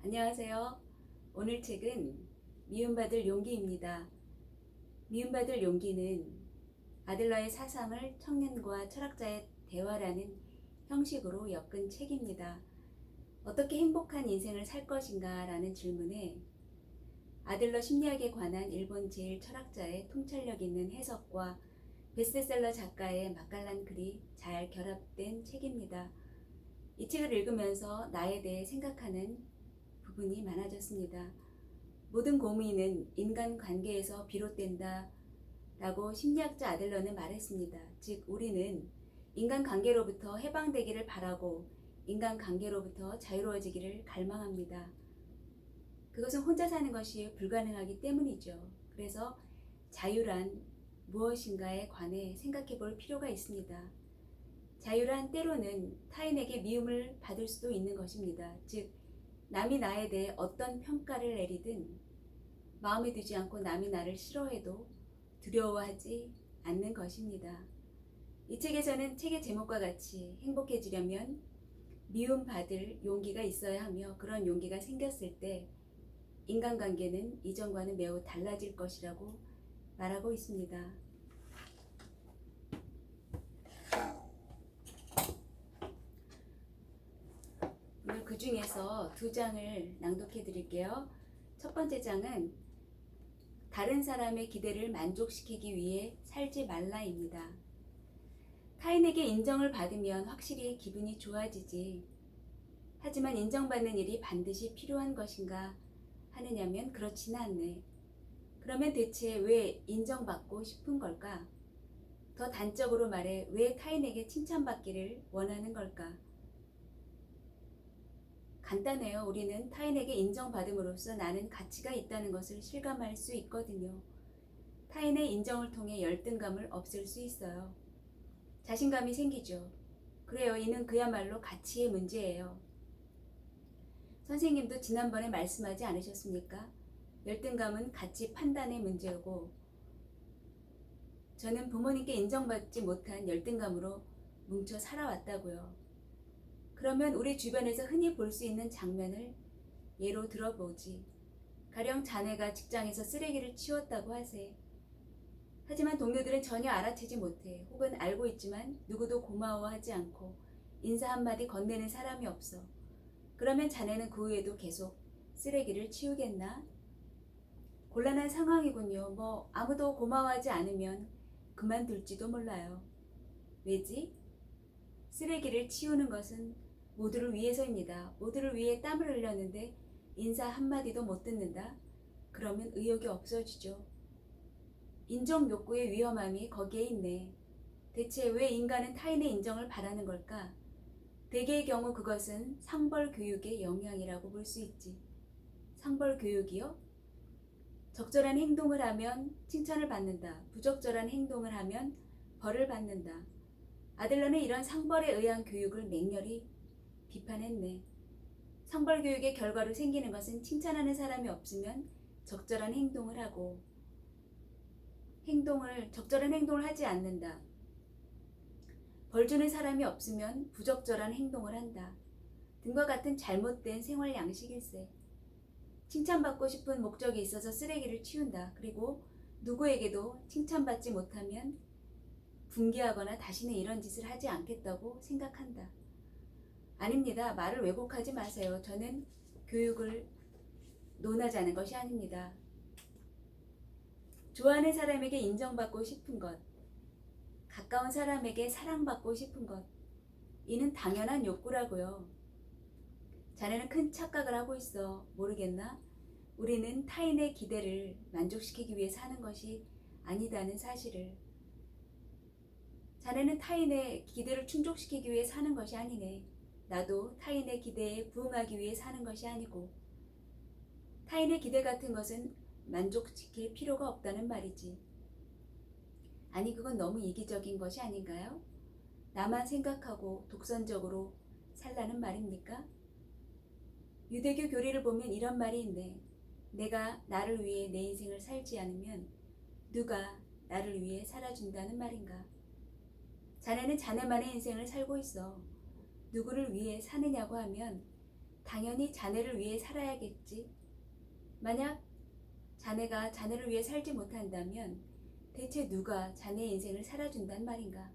안녕하세요. 오늘 책은 미움받을 용기입니다. 미움받을 용기는 아들러의 사상을 청년과 철학자의 대화라는 형식으로 엮은 책입니다. 어떻게 행복한 인생을 살 것인가 라는 질문에 아들러 심리학에 관한 일본 제1철학자의 통찰력 있는 해석과 베스트셀러 작가의 맛깔난 글이 잘 결합된 책입니다. 이 책을 읽으면서 나에 대해 생각하는 부분이 많아졌습니다. 모든 고민은 인간관계에서 비롯된다 라고 심리학자 아들러는 말했습니다. 즉 우리는 인간관계로부터 해방되기를 바라고 인간관계로부터 자유로워지기를 갈망합니다. 그것은 혼자 사는 것이 불가능하기 때문이죠. 그래서 자유란 무엇인가에 관해 생각해 볼 필요가 있습니다. 자유란 때로는 타인에게 미움을 받을 수도 있는 것입니다. 즉 남이 나에 대해 어떤 평가를 내리든 마음에 두지 않고 남이 나를 싫어해도 두려워하지 않는 것입니다. 이 책에서는 책의 제목과 같이 행복해지려면 미움받을 용기가 있어야 하며 그런 용기가 생겼을 때 인간관계는 이전과는 매우 달라질 것이라고 말하고 있습니다. 오늘 그 중에서 두 장을 낭독해 드릴게요. 첫 번째 장은 다른 사람의 기대를 만족시키기 위해 살지 말라입니다. 타인에게 인정을 받으면 확실히 기분이 좋아지지. 하지만 인정받는 일이 반드시 필요한 것인가 하느냐면 그렇지는 않네. 그러면 대체 왜 인정받고 싶은 걸까? 더 단적으로 말해 왜 타인에게 칭찬받기를 원하는 걸까? 간단해요. 우리는 타인에게 인정받음으로써 나는 가치가 있다는 것을 실감할 수 있거든요. 타인의 인정을 통해 열등감을 없앨 수 있어요. 자신감이 생기죠. 그래요. 이는 그야말로 가치의 문제예요. 선생님도 지난번에 말씀하지 않으셨습니까? 열등감은 가치 판단의 문제고 저는 부모님께 인정받지 못한 열등감으로 뭉쳐 살아왔다고요. 그러면 우리 주변에서 흔히 볼 수 있는 장면을 예로 들어보지. 가령 자네가 직장에서 쓰레기를 치웠다고 하세. 하지만 동료들은 전혀 알아채지 못해. 혹은 알고 있지만 누구도 고마워하지 않고 인사 한마디 건네는 사람이 없어. 그러면 자네는 그 후에도 계속 쓰레기를 치우겠나? 곤란한 상황이군요. 아무도 고마워하지 않으면 그만둘지도 몰라요. 왜지? 쓰레기를 치우는 것은 모두를 위해서입니다. 모두를 위해 땀을 흘렸는데 인사 한마디도 못 듣는다? 그러면 의욕이 없어지죠. 인정 욕구의 위험함이 거기에 있네. 대체 왜 인간은 타인의 인정을 바라는 걸까? 대개의 경우 그것은 상벌 교육의 영향이라고 볼 수 있지. 상벌 교육이요? 적절한 행동을 하면 칭찬을 받는다. 부적절한 행동을 하면 벌을 받는다. 아들러는 이런 상벌에 의한 교육을 맹렬히 비판했네. 상벌 교육의 결과로 생기는 것은 칭찬하는 사람이 없으면 적절한 행동을 하고 적절한 행동을 하지 않는다. 벌 주는 사람이 없으면 부적절한 행동을 한다. 등과 같은 잘못된 생활 양식일세. 칭찬받고 싶은 목적이 있어서 쓰레기를 치운다. 그리고 누구에게도 칭찬받지 못하면 분개하거나 다시는 이런 짓을 하지 않겠다고 생각한다. 아닙니다. 말을 왜곡하지 마세요. 저는 교육을 논하자는 것이 아닙니다. 좋아하는 사람에게 인정받고 싶은 것, 가까운 사람에게 사랑받고 싶은 것, 이는 당연한 욕구라고요. 자네는 큰 착각을 하고 있어. 모르겠나? 우리는 타인의 기대를 만족시키기 위해 사는 것이 아니다는 사실을. 자네는 타인의 기대를 충족시키기 위해 사는 것이 아니네. 나도 타인의 기대에 부응하기 위해 사는 것이 아니고 타인의 기대 같은 것은 만족시킬 필요가 없다는 말이지. 아니 그건 너무 이기적인 것이 아닌가요? 나만 생각하고 독선적으로 살라는 말입니까? 유대교 교리를 보면 이런 말이 있네. 내가 나를 위해 내 인생을 살지 않으면 누가 나를 위해 살아준다는 말인가? 자네는 자네만의 인생을 살고 있어. 누구를 위해 사느냐고 하면 당연히 자네를 위해 살아야겠지. 만약 자네가 자네를 위해 살지 못한다면 대체 누가 자네 인생을 살아준단 말인가?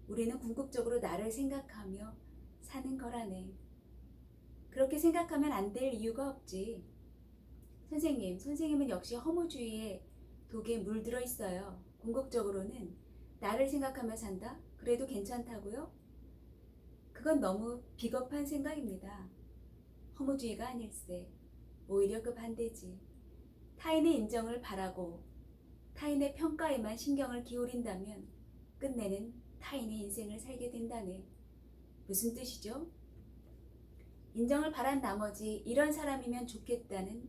우리는 궁극적으로 나를 생각하며 사는 거라네. 그렇게 생각하면 안 될 이유가 없지. 선생님은 역시 허무주의에 독에 물들어 있어요. 궁극적으로는 나를 생각하며 산다? 그래도 괜찮다고요? 그건 너무 비겁한 생각입니다. 허무주의가 아닐세. 오히려 그 반대지. 타인의 인정을 바라고 타인의 평가에만 신경을 기울인다면 끝내는 타인의 인생을 살게 된다네. 무슨 뜻이죠? 인정을 바란 나머지 이런 사람이면 좋겠다는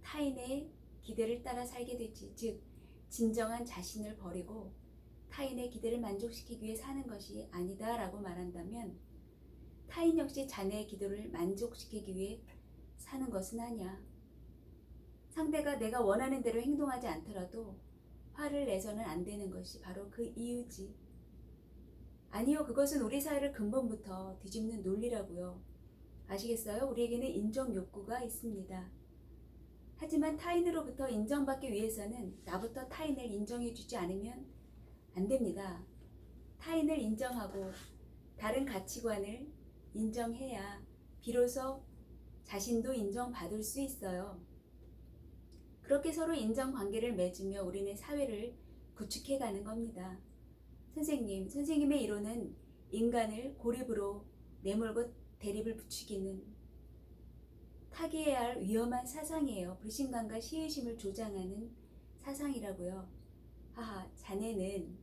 타인의 기대를 따라 살게 되지. 즉, 진정한 자신을 버리고 타인의 기대를 만족시키기 위해 사는 것이 아니다라고 말한다면 타인 역시 자네의 기도를 만족시키기 위해 사는 것은 아니야. 상대가 내가 원하는 대로 행동하지 않더라도 화를 내서는 안 되는 것이 바로 그 이유지. 아니요, 그것은 우리 사회를 근본부터 뒤집는 논리라고요. 아시겠어요? 우리에게는 인정 욕구가 있습니다. 하지만 타인으로부터 인정받기 위해서는 나부터 타인을 인정해주지 않으면 안 됩니다. 타인을 인정하고 다른 가치관을 인정해야 비로소 자신도 인정받을 수 있어요. 그렇게 서로 인정관계를 맺으며 우리는 사회를 구축해가는 겁니다. 선생님의 이론은 인간을 고립으로 내몰고 대립을 부추기는 타개해야 할 위험한 사상이에요. 불신감과 시의심을 조장하는 사상이라고요. 하하, 자네는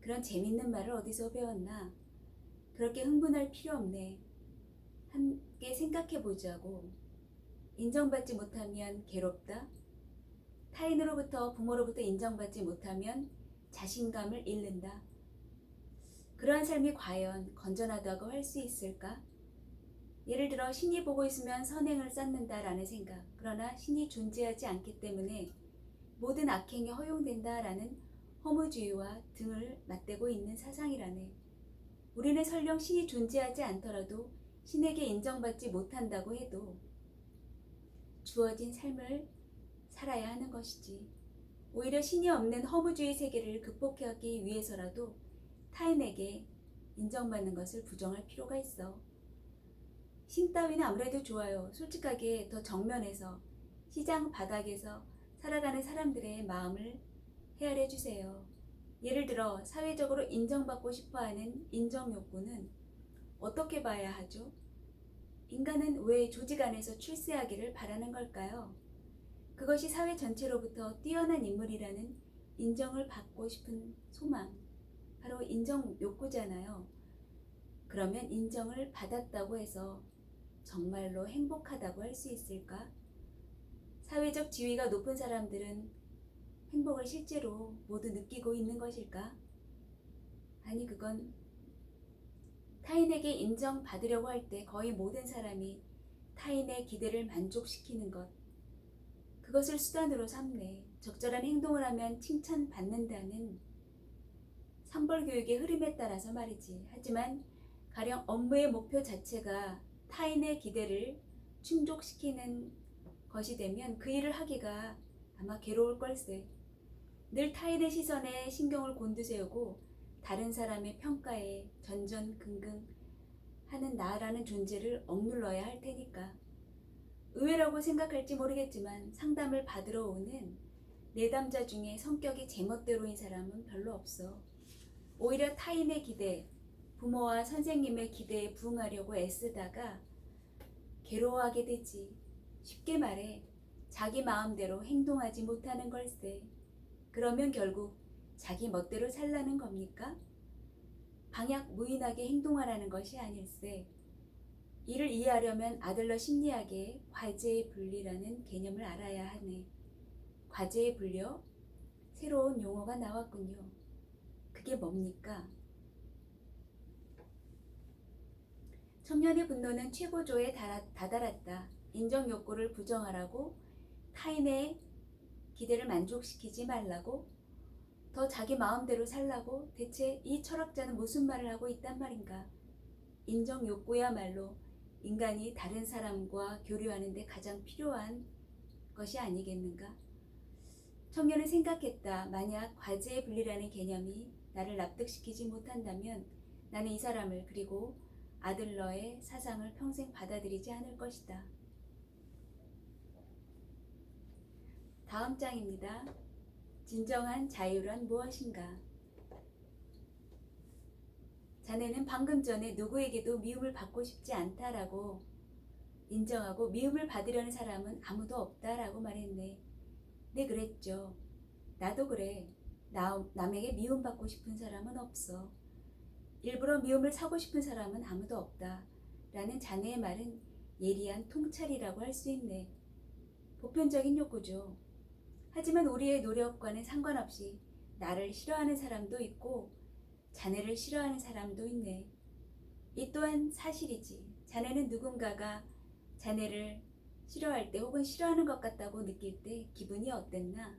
그런 재밌는 말을 어디서 배웠나? 그렇게 흥분할 필요 없네. 함께 생각해보자고. 인정받지 못하면 괴롭다? 타인으로부터, 부모로부터 인정받지 못하면 자신감을 잃는다. 그러한 삶이 과연 건전하다고 할 수 있을까? 예를 들어 신이 보고 있으면 선행을 쌓는다라는 생각. 그러나 신이 존재하지 않기 때문에 모든 악행이 허용된다라는 허무주의와 등을 맞대고 있는 사상이라네. 우리는 설령 신이 존재하지 않더라도 신에게 인정받지 못한다고 해도 주어진 삶을 살아야 하는 것이지. 오히려 신이 없는 허무주의 세계를 극복하기 위해서라도 타인에게 인정받는 것을 부정할 필요가 있어. 신 따위는 아무래도 좋아요. 솔직하게 더 정면에서 시장 바닥에서 살아가는 사람들의 마음을 헤아려 주세요. 예를 들어 사회적으로 인정받고 싶어하는 인정 욕구는 어떻게 봐야 하죠? 인간은 왜 조직 안에서 출세하기를 바라는 걸까요? 그것이 사회 전체로부터 뛰어난 인물이라는 인정을 받고 싶은 소망, 바로 인정 욕구잖아요. 그러면 인정을 받았다고 해서 정말로 행복하다고 할 수 있을까? 사회적 지위가 높은 사람들은 행복을 실제로 모두 느끼고 있는 것일까? 아니, 그건 타인에게 인정받으려고 할 때 거의 모든 사람이 타인의 기대를 만족시키는 것, 그것을 수단으로 삼네. 적절한 행동을 하면 칭찬받는다는 상벌교육의 흐름에 따라서 말이지. 하지만 가령 업무의 목표 자체가 타인의 기대를 충족시키는 것이 되면 그 일을 하기가 아마 괴로울 걸세. 늘 타인의 시선에 신경을 곤두세우고 다른 사람의 평가에 전전긍긍 하는 나라는 존재를 억눌러야 할 테니까. 의외라고 생각할지 모르겠지만 상담을 받으러 오는 내담자 중에 성격이 제멋대로인 사람은 별로 없어. 오히려 타인의 기대, 부모와 선생님의 기대에 부응하려고 애쓰다가 괴로워하게 되지. 쉽게 말해 자기 마음대로 행동하지 못하는 걸세. 그러면 결국 자기 멋대로 살라는 겁니까? 방향 무인하게 행동하라는 것이 아닐세. 이를 이해하려면 아들러 심리학의 과제의 분리라는 개념을 알아야 하네. 과제의 분리요? 새로운 용어가 나왔군요. 그게 뭡니까? 청년의 분노는 최고조에 다다랐다. 인정 욕구를 부정하라고, 타인의 기대를 만족시키지 말라고, 더 자기 마음대로 살라고. 대체 이 철학자는 무슨 말을 하고 있단 말인가? 인정 욕구야말로 인간이 다른 사람과 교류하는 데 가장 필요한 것이 아니겠는가? 청년은 생각했다. 만약 과제의 분리라는 개념이 나를 납득시키지 못한다면 나는 이 사람을 그리고 아들러의 사상을 평생 받아들이지 않을 것이다. 다음 장입니다. 진정한 자유란 무엇인가? 자네는 방금 전에 누구에게도 미움을 받고 싶지 않다라고 인정하고 미움을 받으려는 사람은 아무도 없다라고 말했네. 네, 그랬죠. 나도 그래. 남에게 미움받고 싶은 사람은 없어. 일부러 미움을 사고 싶은 사람은 아무도 없다. 라는 자네의 말은 예리한 통찰이라고 할 수 있네. 보편적인 욕구죠. 하지만 우리의 노력과는 상관없이 나를 싫어하는 사람도 있고 자네를 싫어하는 사람도 있네. 이 또한 사실이지. 자네는 누군가가 자네를 싫어할 때 혹은 싫어하는 것 같다고 느낄 때 기분이 어땠나?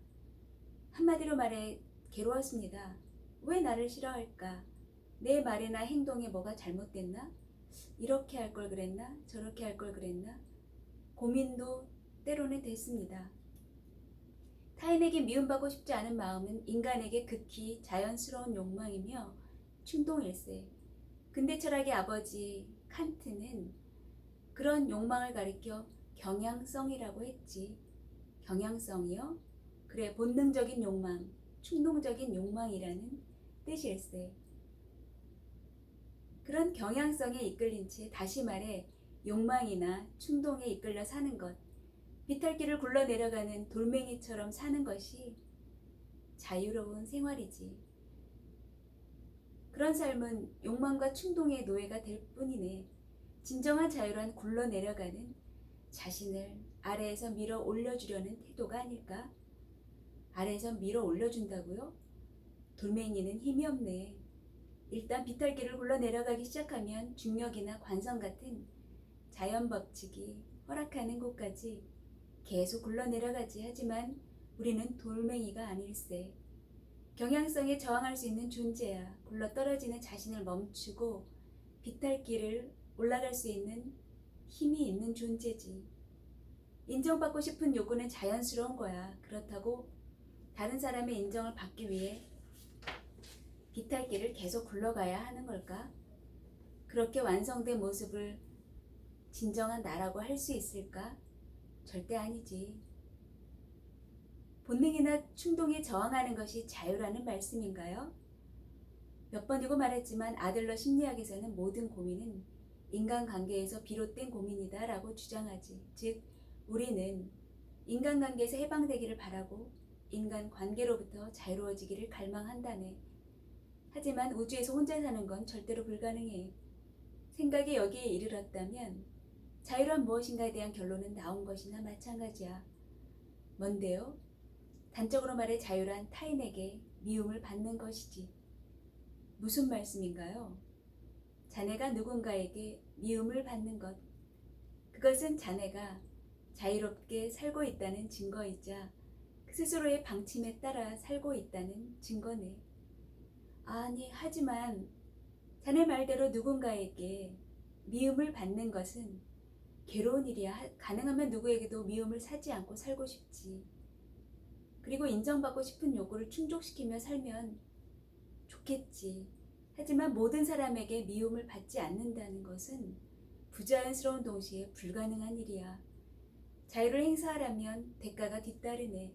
한마디로 말해 괴로웠습니다. 왜 나를 싫어할까? 내 말이나 행동에 뭐가 잘못됐나? 이렇게 할 걸 그랬나? 저렇게 할 걸 그랬나? 고민도 때로는 됐습니다. 타인에게 미움받고 싶지 않은 마음은 인간에게 극히 자연스러운 욕망이며 충동일세. 근대 철학의 아버지 칸트는 그런 욕망을 가리켜 경향성이라고 했지. 경향성이요? 그래, 본능적인 욕망, 충동적인 욕망이라는 뜻일세. 그런 경향성에 이끌린 채 다시 말해 욕망이나 충동에 이끌려 사는 것, 비탈길을 굴러내려가는 돌멩이처럼 사는 것이 자유로운 생활이지. 그런 삶은 욕망과 충동의 노예가 될 뿐이네. 진정한 자유란 굴러내려가는 자신을 아래에서 밀어 올려주려는 태도가 아닐까? 아래에서 밀어 올려준다고요? 돌멩이는 힘이 없네. 일단 비탈길을 굴러내려가기 시작하면 중력이나 관성 같은 자연 법칙이 허락하는 곳까지 계속 굴러내려가지. 하지만 우리는 돌멩이가 아닐세. 경향성에 저항할 수 있는 존재야. 굴러떨어지는 자신을 멈추고 비탈길을 올라갈 수 있는 힘이 있는 존재지. 인정받고 싶은 요구는 자연스러운 거야. 그렇다고 다른 사람의 인정을 받기 위해 비탈길을 계속 굴러가야 하는 걸까? 그렇게 완성된 모습을 진정한 나라고 할 수 있을까? 절대 아니지. 본능이나 충동에 저항하는 것이 자유라는 말씀인가요? 몇 번이고 말했지만 아들러 심리학에서는 모든 고민은 인간관계에서 비롯된 고민이다 라고 주장하지. 즉, 우리는 인간관계에서 해방되기를 바라고 인간관계로부터 자유로워지기를 갈망한다네. 하지만 우주에서 혼자 사는 건 절대로 불가능해. 생각이 여기에 이르렀다면 자유란 무엇인가에 대한 결론은 나온 것이나 마찬가지야. 뭔데요? 단적으로 말해 자유란 타인에게 미움을 받는 것이지. 무슨 말씀인가요? 자네가 누군가에게 미움을 받는 것. 그것은 자네가 자유롭게 살고 있다는 증거이자 스스로의 방침에 따라 살고 있다는 증거네. 아니, 하지만 자네 말대로 누군가에게 미움을 받는 것은 괴로운 일이야. 가능하면 누구에게도 미움을 사지 않고 살고 싶지. 그리고 인정받고 싶은 요구를 충족시키며 살면 좋겠지. 하지만 모든 사람에게 미움을 받지 않는다는 것은 부자연스러운 동시에 불가능한 일이야. 자유를 행사하려면 대가가 뒤따르네.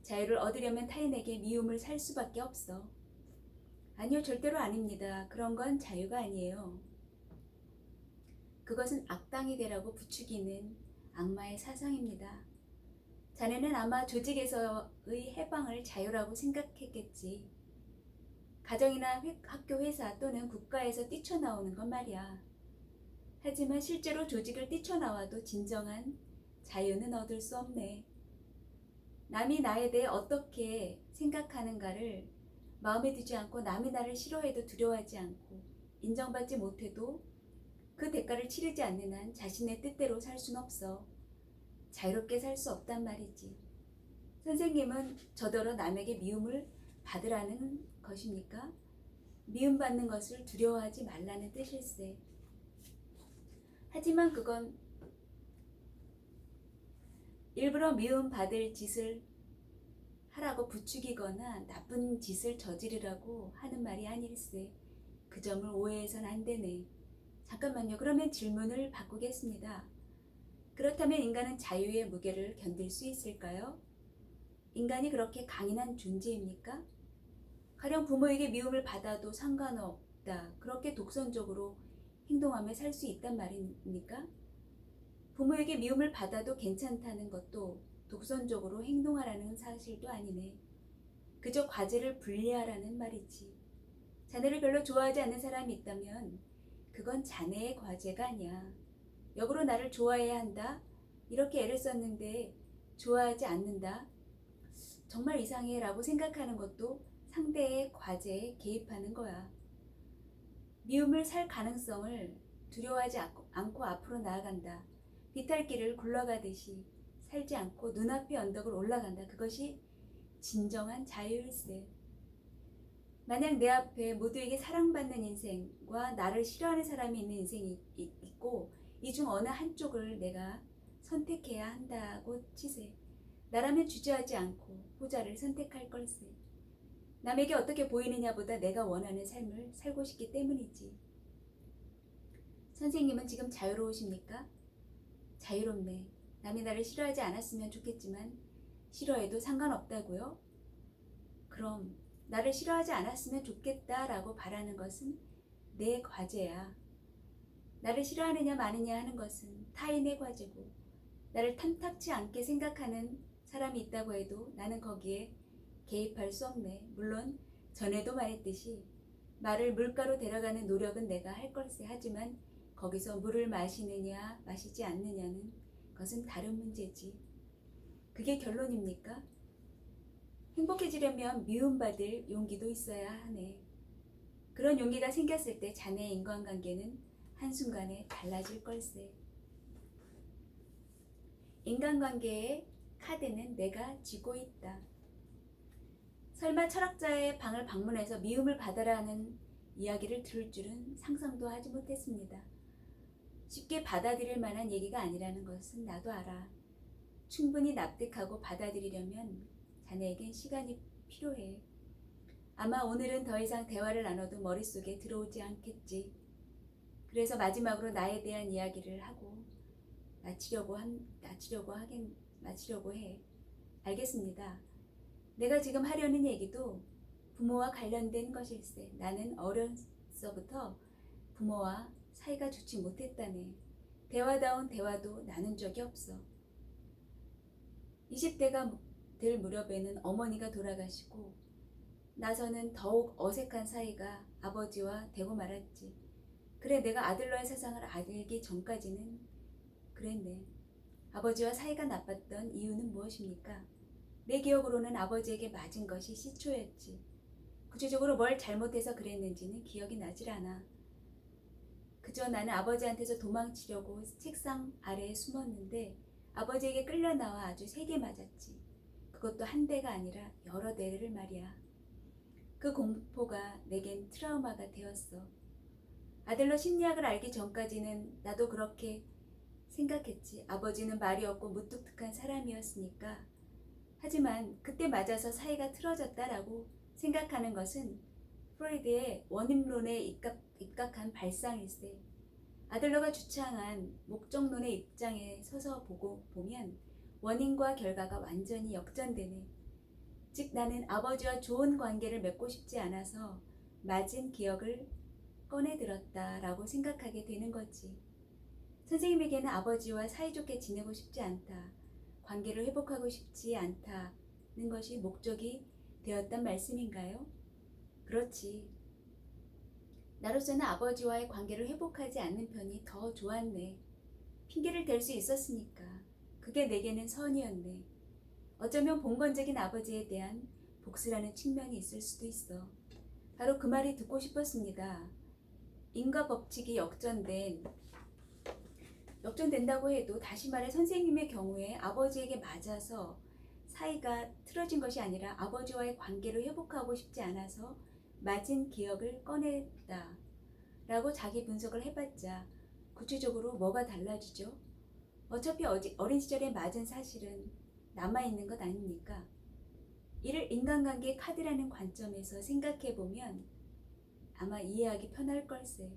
자유를 얻으려면 타인에게 미움을 살 수밖에 없어. 아니요, 절대로 아닙니다. 그런 건 자유가 아니에요. 그것은 악당이 되라고 부추기는 악마의 사상입니다. 자네는 아마 조직에서의 해방을 자유라고 생각했겠지. 가정이나 학교, 회사 또는 국가에서 뛰쳐나오는 건 말이야. 하지만 실제로 조직을 뛰쳐나와도 진정한 자유는 얻을 수 없네. 남이 나에 대해 어떻게 생각하는가를 마음에 두지 않고 남이 나를 싫어해도 두려워하지 않고 인정받지 못해도 그 대가를 치르지 않는 한 자신의 뜻대로 살 순 없어. 자유롭게 살 수 없단 말이지. 선생님은 저더러 남에게 미움을 받으라는 것입니까? 미움받는 것을 두려워하지 말라는 뜻일세. 하지만 그건 일부러 미움받을 짓을 하라고 부추기거나 나쁜 짓을 저지르라고 하는 말이 아닐세. 그 점을 오해해선 안 되네. 잠깐만요. 그러면 질문을 바꾸겠습니다. 그렇다면 인간은 자유의 무게를 견딜 수 있을까요? 인간이 그렇게 강인한 존재입니까? 가령 부모에게 미움을 받아도 상관없다. 그렇게 독선적으로 행동하며 살 수 있단 말입니까? 부모에게 미움을 받아도 괜찮다는 것도 독선적으로 행동하라는 사실도 아니네. 그저 과제를 분리하라는 말이지. 자네를 별로 좋아하지 않는 사람이 있다면 그건 자네의 과제가 아니야. 역으로 나를 좋아해야 한다. 이렇게 애를 썼는데 좋아하지 않는다. 정말 이상해 라고 생각하는 것도 상대의 과제에 개입하는 거야. 미움을 살 가능성을 두려워하지 않고 앞으로 나아간다. 비탈길을 굴러가듯이 살지 않고 눈앞의 언덕을 올라간다. 그것이 진정한 자유일세. 만약 내 앞에 모두에게 사랑받는 인생과 나를 싫어하는 사람이 있는 인생이 있고 이 중 어느 한쪽을 내가 선택해야 한다고 치세. 나라면 주저하지 않고 후자를 선택할 걸세. 남에게 어떻게 보이느냐보다 내가 원하는 삶을 살고 싶기 때문이지. 선생님은 지금 자유로우십니까? 자유롭네. 남이 나를 싫어하지 않았으면 좋겠지만 싫어해도 상관없다고요? 그럼 나를 싫어하지 않았으면 좋겠다라고 바라는 것은 내 과제야. 나를 싫어하느냐 마느냐 하는 것은 타인의 과제고 나를 탐탁치 않게 생각하는 사람이 있다고 해도 나는 거기에 개입할 수 없네. 물론 전에도 말했듯이 말을 물가로 데려가는 노력은 내가 할 걸세. 하지만 거기서 물을 마시느냐 마시지 않느냐는 그것은 다른 문제지. 그게 결론입니까? 행복해지려면 미움받을 용기도 있어야 하네. 그런 용기가 생겼을 때 자네의 인간관계는 한순간에 달라질 걸세. 인간관계의 카드는 내가 쥐고 있다. 설마 철학자의 방을 방문해서 미움을 받아라는 이야기를 들을 줄은 상상도 하지 못했습니다. 쉽게 받아들일 만한 얘기가 아니라는 것은 나도 알아. 충분히 납득하고 받아들이려면 자네에겐 시간이 필요해. 아마 오늘은 더 이상 대화를 나눠도 머릿속에 들어오지 않겠지. 그래서 마지막으로 나에 대한 이야기를 하고 마치려고 해. 알겠습니다. 내가 지금 하려는 얘기도 부모와 관련된 것일세. 나는 어려서부터 부모와 사이가 좋지 못했다네. 대화다운 대화도 나눈 적이 없어. 20대가 될 무렵에는 어머니가 돌아가시고 나서는 더욱 어색한 사이가 아버지와 되고 말았지. 그래, 내가 아들러의 세상을 알기 전까지는 그랬네. 아버지와 사이가 나빴던 이유는 무엇입니까? 내 기억으로는 아버지에게 맞은 것이 시초였지. 구체적으로 뭘 잘못해서 그랬는지는 기억이 나질 않아. 그저 나는 아버지한테서 도망치려고 책상 아래에 숨었는데 아버지에게 끌려 나와 아주 세게 맞았지. 그것도 한 대가 아니라 여러 대를 말이야. 그 공포가 내겐 트라우마가 되었어. 아들러 심리학을 알기 전까지는 나도 그렇게 생각했지. 아버지는 말이 없고 무뚝뚝한 사람이었으니까. 하지만 그때 맞아서 사이가 틀어졌다라고 생각하는 것은 프로이드의 원인론에 입각한 발상일세. 아들러가 주창한 목적론의 입장에 서서 보면 원인과 결과가 완전히 역전되네. 즉 나는 아버지와 좋은 관계를 맺고 싶지 않아서 맞은 기억을 꺼내들었다라고 생각하게 되는 거지. 선생님에게는 아버지와 사이좋게 지내고 싶지 않다. 관계를 회복하고 싶지 않다는 것이 목적이 되었단 말씀인가요? 그렇지. 나로서는 아버지와의 관계를 회복하지 않는 편이 더 좋았네. 핑계를 댈 수 있었으니까. 그게 내게는 선이었네. 어쩌면 봉건적인 아버지에 대한 복수라는 측면이 있을 수도 있어. 바로 그 말이 듣고 싶었습니다. 인과 법칙이 역전된다고 해도 다시 말해 선생님의 경우에 아버지에게 맞아서 사이가 틀어진 것이 아니라 아버지와의 관계를 회복하고 싶지 않아서 맞은 기억을 꺼냈다 라고 자기 분석을 해봤자 구체적으로 뭐가 달라지죠? 어차피 어린 시절에 맞은 사실은 남아있는 것 아닙니까? 이를 인간관계 카드라는 관점에서 생각해보면 아마 이해하기 편할 걸세.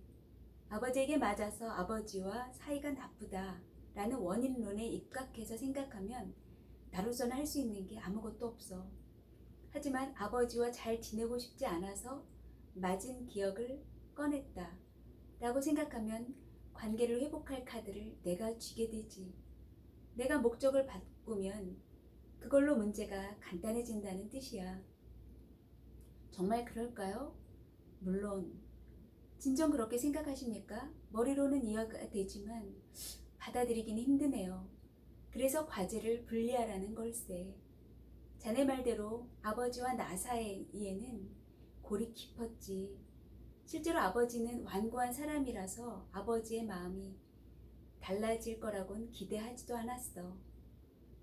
아버지에게 맞아서 아버지와 사이가 나쁘다 라는 원인론에 입각해서 생각하면 나로서는 할 수 있는 게 아무것도 없어. 하지만 아버지와 잘 지내고 싶지 않아서 맞은 기억을 꺼냈다 라고 생각하면 관계를 회복할 카드를 내가 쥐게 되지. 내가 목적을 바꾸면 그걸로 문제가 간단해진다는 뜻이야. 정말 그럴까요? 물론 진정 그렇게 생각하십니까? 머리로는 이해가 되지만 받아들이기는 힘드네요. 그래서 과제를 분리하라는 걸세. 자네 말대로 아버지와 나 사이에는 골이 깊었지. 실제로 아버지는 완고한 사람이라서 아버지의 마음이 달라질 거라곤 기대하지도 않았어.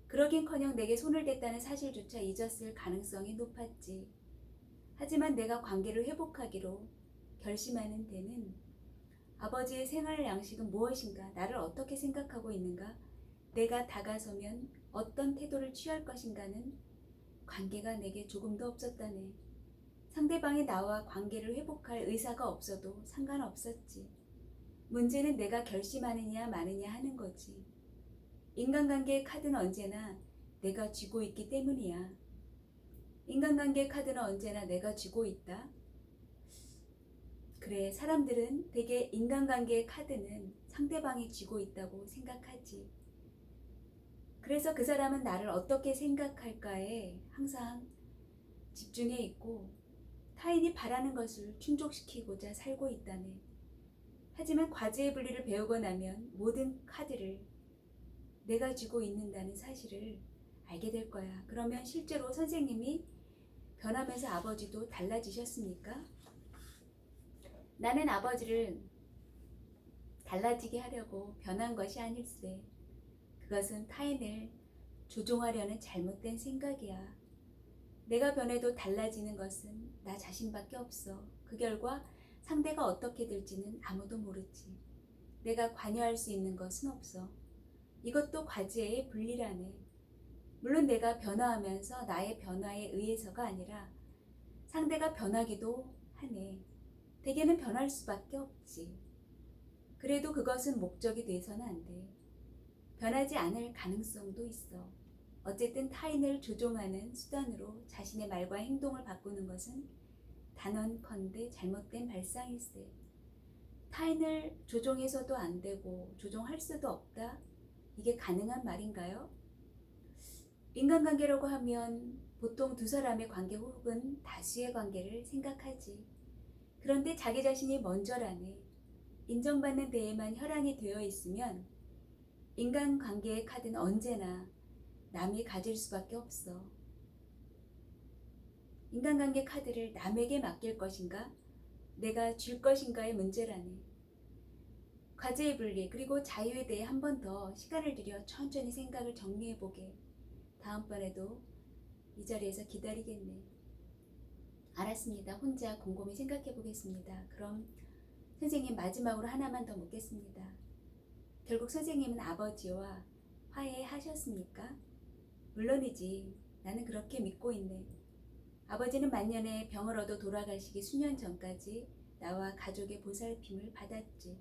그러긴커녕 내게 손을 댔다는 사실조차 잊었을 가능성이 높았지. 하지만 내가 관계를 회복하기로 결심하는 데는 아버지의 생활 양식은 무엇인가, 나를 어떻게 생각하고 있는가, 내가 다가서면 어떤 태도를 취할 것인가는 관계가 내게 조금도 없었다네. 상대방이 나와 관계를 회복할 의사가 없어도 상관없었지. 문제는 내가 결심하느냐 마느냐 하는 거지. 인간관계의 카드는 언제나 내가 쥐고 있기 때문이야. 인간관계의 카드는 언제나 내가 쥐고 있다. 그래, 사람들은 대개 인간관계의 카드는 상대방이 쥐고 있다고 생각하지. 그래서 그 사람은 나를 어떻게 생각할까에 항상 집중해 있고 타인이 바라는 것을 충족시키고자 살고 있다네. 하지만 과제의 분리를 배우고 나면 모든 카드를 내가 쥐고 있는다는 사실을 알게 될 거야. 그러면 실제로 선생님이 변하면서 아버지도 달라지셨습니까? 나는 아버지를 달라지게 하려고 변한 것이 아닐세. 그것은 타인을 조종하려는 잘못된 생각이야. 내가 변해도 달라지는 것은 나 자신밖에 없어. 그 결과 상대가 어떻게 될지는 아무도 모르지. 내가 관여할 수 있는 것은 없어. 이것도 과제의 분리라네. 물론 내가 변화하면서 나의 변화에 의해서가 아니라 상대가 변하기도 하네. 대개는 변할 수밖에 없지. 그래도 그것은 목적이 돼서는 안 돼. 변하지 않을 가능성도 있어. 어쨌든 타인을 조종하는 수단으로 자신의 말과 행동을 바꾸는 것은 단언컨대 잘못된 발상일세. 타인을 조종해서도 안 되고 조종할 수도 없다? 이게 가능한 말인가요? 인간관계라고 하면 보통 두 사람의 관계 혹은 다수의 관계를 생각하지. 그런데 자기 자신이 먼저라네. 인정받는 데에만 혈안이 되어 있으면 인간관계의 카드는 언제나 남이 가질 수밖에 없어. 인간관계 카드를 남에게 맡길 것인가? 내가 줄 것인가의 문제라네. 과제의 분리 그리고 자유에 대해 한 번 더 시간을 들여 천천히 생각을 정리해보게. 다음번에도 이 자리에서 기다리겠네. 알았습니다. 혼자 곰곰이 생각해보겠습니다. 그럼 선생님 마지막으로 하나만 더 묻겠습니다. 결국 선생님은 아버지와 화해하셨습니까? 물론이지. 나는 그렇게 믿고 있네. 아버지는 만년에 병을 얻어 돌아가시기 수년 전까지 나와 가족의 보살핌을 받았지.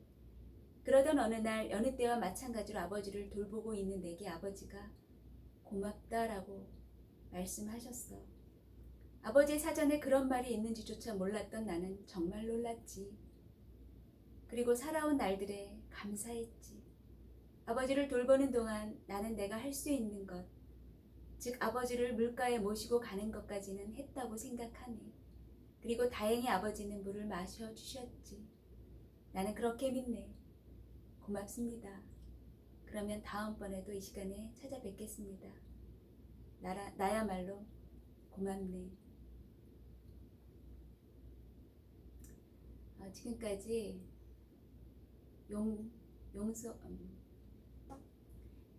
그러던 어느 날 여느 때와 마찬가지로 아버지를 돌보고 있는 내게 아버지가 고맙다라고 말씀하셨어. 아버지의 사전에 그런 말이 있는지조차 몰랐던 나는 정말 놀랐지. 그리고 살아온 날들에 감사했지. 아버지를 돌보는 동안 나는 내가 할 수 있는 것, 즉 아버지를 물가에 모시고 가는 것까지는 했다고 생각하네. 그리고 다행히 아버지는 물을 마셔주셨지. 나는 그렇게 믿네. 고맙습니다. 그러면 다음번에도 이 시간에 찾아뵙겠습니다. 나야말로 고맙네. 지금까지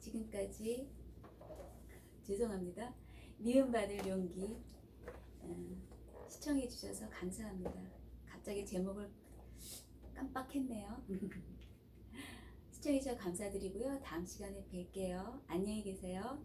지금까지 죄송합니다. 미움받을 용기 시청해 주셔서 감사합니다. 갑자기 제목을 깜빡했네요. 시청해주셔서 감사드리고요. 다음 시간에 뵐게요. 안녕히 계세요.